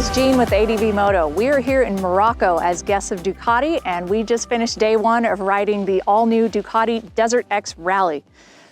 guys, Jean with ADV Moto. We are here in Morocco as guests of Ducati, and we just finished day one of riding the all-new Ducati DesertX Rally.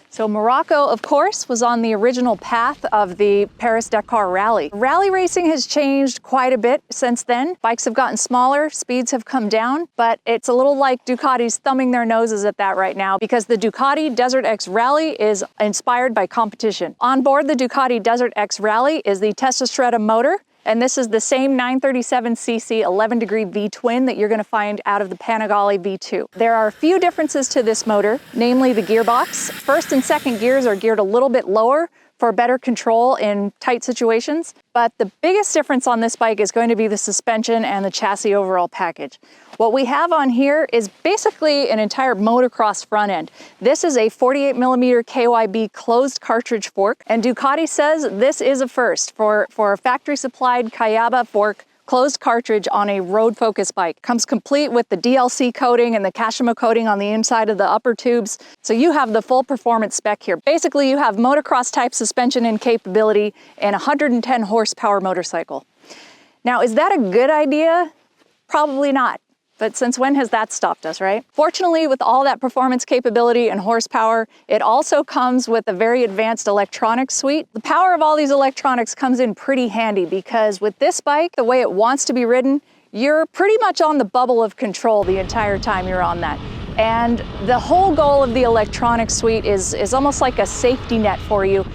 So Morocco, of course, was on the original path of the Paris-Dakar Rally. Rally racing has changed quite a bit since then. Bikes have gotten smaller, speeds have come down, but it's a little like Ducati's thumbing their noses at that right now because the Ducati DesertX Rally is inspired by competition. On board the Ducati DesertX Rally is the Testostrada motor, and this is the same 937cc 11-degree V-twin that you're going to find out of the Panigale V2. There are a few differences to this motor, namely the gearbox. First and second gears are geared a little bit lower for better control in tight situations. But the biggest difference on this bike is going to be the suspension and the chassis overall package. What we have on here is basically an entire motocross front end. This is a 48mm KYB closed cartridge fork, and Ducati says this is a first for a factory supplied KYB fork closed cartridge on a road focus bike. Comes complete with the DLC coating and the Kashima coating on the inside of the upper tubes. So you have the full performance spec here. Basically, you have motocross type suspension and capability and a 110 horsepower motorcycle. Now, is that a good idea? Probably not. But since when has that stopped us, right? Fortunately, with all that performance capability and horsepower, it also comes with a very advanced electronics suite. The power of all these electronics comes in pretty handy because with this bike, the way it wants to be ridden, you're pretty much on the bubble of control the entire time you're on that. And the whole goal of the electronics suite is almost like a safety net for you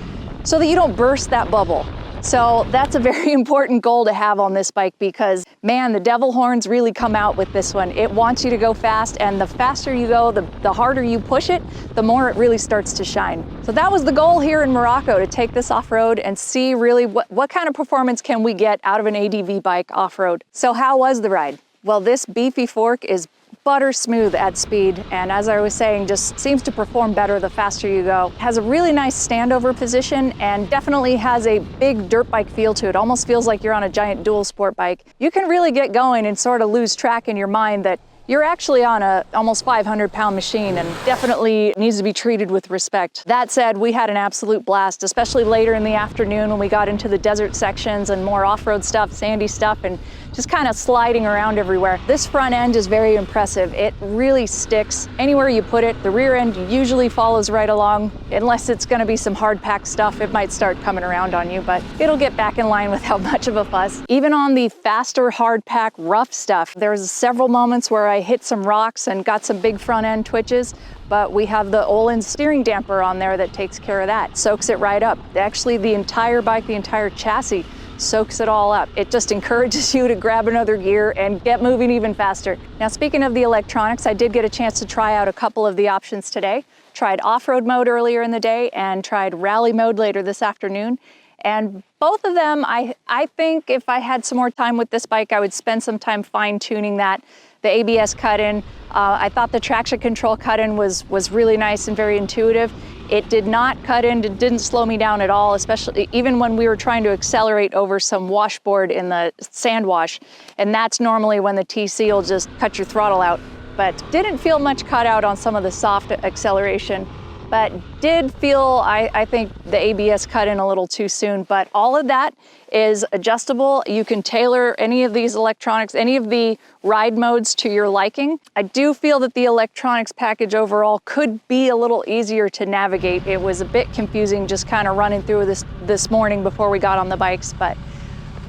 so that you don't burst that bubble. So that's a very important goal to have on this bike because, man, the devil horns really come out with this one. It wants you to go fast, and the faster you go, the harder you push it, the more it really starts to shine. So that was the goal here in Morocco, to take this off-road and see really what kind of performance can we get out of an ADV bike off-road. So how was the ride? Well, this beefy fork is butter smooth at speed, and as I was saying, just seems to perform better the faster you go. Has a really nice standover position and definitely has a big dirt bike feel to it. Almost feels like you're on a giant dual sport bike. You can really get going and sort of lose track in your mind that you're actually on a almost 500-pound machine and definitely needs to be treated with respect. That said, we had an absolute blast, especially later in the afternoon when we got into the desert sections and more off-road stuff, sandy stuff, and just kind of sliding around everywhere. This front end is very impressive. It really sticks anywhere you put it. The rear end usually follows right along. Unless it's going to be some hard pack stuff, it might start coming around on you, but it'll get back in line without much of a fuss. Even on the faster hard pack rough stuff, there's several moments where I hit some rocks and got some big front end twitches, but we have the Olin steering damper on there that takes care of that. Soaks it right up. Actually, the entire bike, the entire chassis, soaks it all up. It just encourages you to grab another gear and get moving even faster. Now, speaking of the electronics, I did get a chance to try out a couple of the options today. Tried off-road mode earlier in the day and tried rally mode later this afternoon. And both of them, I think if I had some more time with this bike, I would spend some time fine-tuning that. The ABS cut-in, I thought the traction control cut-in was really nice and very intuitive. It did not cut in, it didn't slow me down at all, especially even when we were trying to accelerate over some washboard in the sand wash. And that's normally when the TC will just cut your throttle out. But didn't feel much cut out on some of the soft acceleration. But did feel, I think, the ABS cut in a little too soon. But all of that is adjustable. You can tailor any of these electronics, any of the ride modes to your liking. I do feel that the electronics package overall could be a little easier to navigate. It was a bit confusing just kind of running through this morning before we got on the bikes, but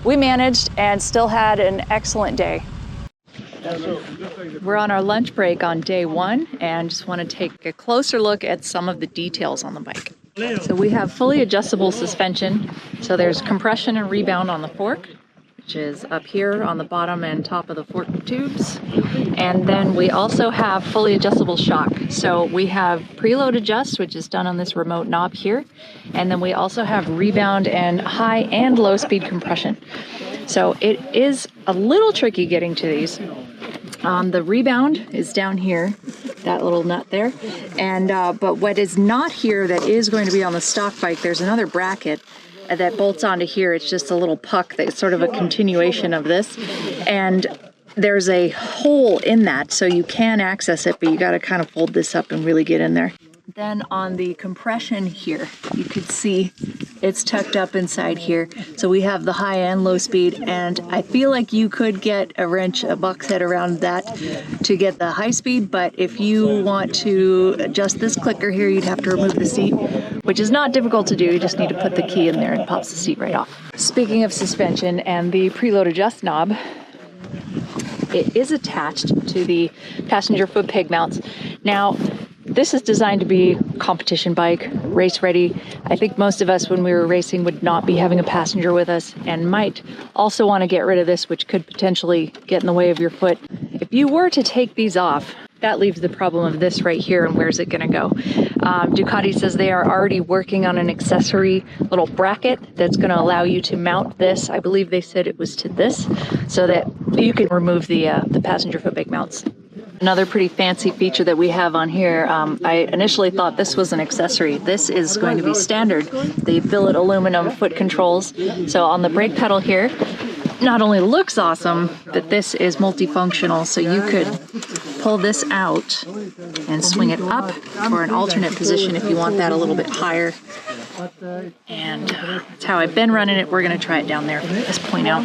we managed and still had an excellent day. We're on our lunch break on day one and just want to take a closer look at some of the details on the bike. So we have fully adjustable suspension. So there's compression and rebound on the fork, which is up here on the bottom and top of the fork tubes. And then we also have fully adjustable shock. So we have preload adjust, which is done on this remote knob here. And then we also have rebound and high and low speed compression. So it is a little tricky getting to these. The rebound is down here, that little nut there. And but what is not here that is going to be on the stock bike, there's another bracket that bolts onto here. It's just a little puck that's sort of a continuation of this. And there's a hole in that, so you can access it, but you got to kind of fold this up and really get in there. Then on the compression here, you could see it's tucked up inside here. So we have the high and low speed, and I feel like you could get a wrench, a box head around that to get the high speed, but if you want to adjust this clicker here, you'd have to remove the seat, which is not difficult to do. You just need to put the key in there and it pops the seat right off. Speaking of suspension and the preload adjust knob, it is attached to the passenger foot peg mounts. Now, this is designed to be a competition bike, race ready. I think most of us when we were racing would not be having a passenger with us and might also want to get rid of this, which could potentially get in the way of your foot. If you were to take these off, that leaves the problem of this right here, and where's it going to go? Ducati says they are already working on an accessory little bracket that's going to allow you to mount this. I believe they said it was to this, so that you can remove the passenger foot peg mounts. Another pretty fancy feature that we have on here, I initially thought this was an accessory. This is going to be standard. The billet aluminum foot controls. So on the brake pedal here, not only looks awesome, but this is multifunctional. So you could pull this out and swing it up for an alternate position if you want that a little bit higher. And that's how I've been running it. We're going to try it down there from this point out.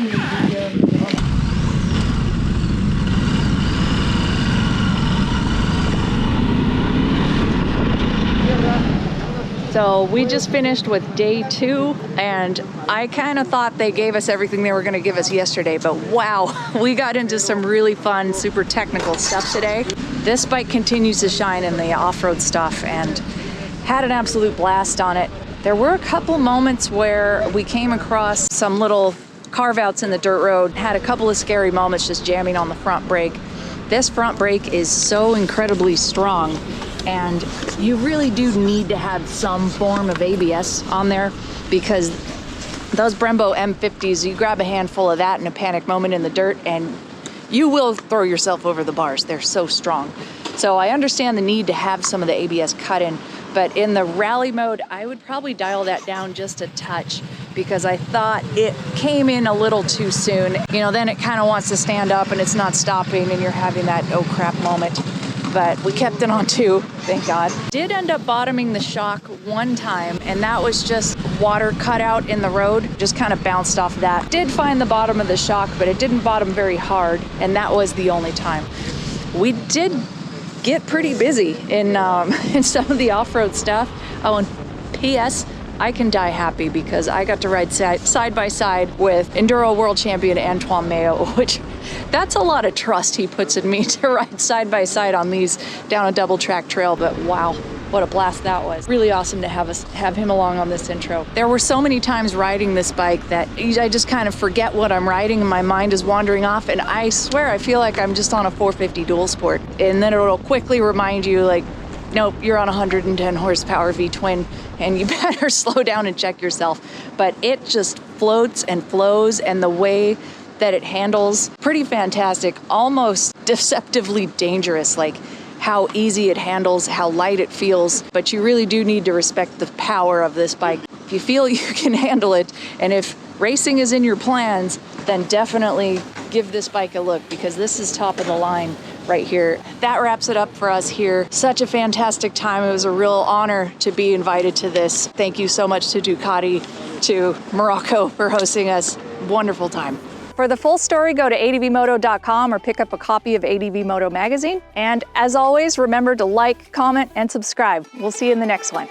So we just finished with day 2, and I kind of thought they gave us everything they were going to give us yesterday, but wow, we got into some really fun, super technical stuff today. This bike continues to shine in the off-road stuff and had an absolute blast on it. There were a couple moments where we came across some little carve-outs in the dirt road, had a couple of scary moments just jamming on the front brake. This front brake is so incredibly strong, and you really do need to have some form of ABS on there, because those Brembo M50s, you grab a handful of that in a panic moment in the dirt and you will throw yourself over the bars. They're so strong. So I understand the need to have some of the ABS cut in, but in the rally mode, I would probably dial that down just a touch, because I thought it came in a little too soon. You know, then it kind of wants to stand up and it's not stopping and you're having that oh crap moment. But we kept it on 2, thank God. Did end up bottoming the shock one time, and that was just water cut out in the road, just kind of bounced off that. Did find the bottom of the shock, but it didn't bottom very hard, and that was the only time. We did get pretty busy in some of the off-road stuff. Oh, and P.S., I can die happy because I got to ride side by side with Enduro World Champion Antoine Mayo, which that's a lot of trust he puts in me to ride side by side on these down a double track trail. But wow, what a blast that was. Really awesome to have him along on this intro. There were so many times riding this bike that I just kind of forget what I'm riding and my mind is wandering off, and I swear I feel like I'm just on a 450 dual sport, and then it'll quickly remind you like, nope, you're on 110 horsepower V-twin and you better slow down and check yourself. But it just floats and flows, and the way that it handles, pretty fantastic, almost deceptively dangerous, like how easy it handles, how light it feels. But you really do need to respect the power of this bike. If you feel you can handle it, and if racing is in your plans, then definitely give this bike a look, because this is top of the line right here. That wraps it up for us here. Such a fantastic time. It was a real honor to be invited to this. Thank you so much to Ducati, to Morocco for hosting us. Wonderful time. For the full story, go to advmoto.com or pick up a copy of ADV Moto magazine. And as always, remember to like, comment, and subscribe. We'll see you in the next one.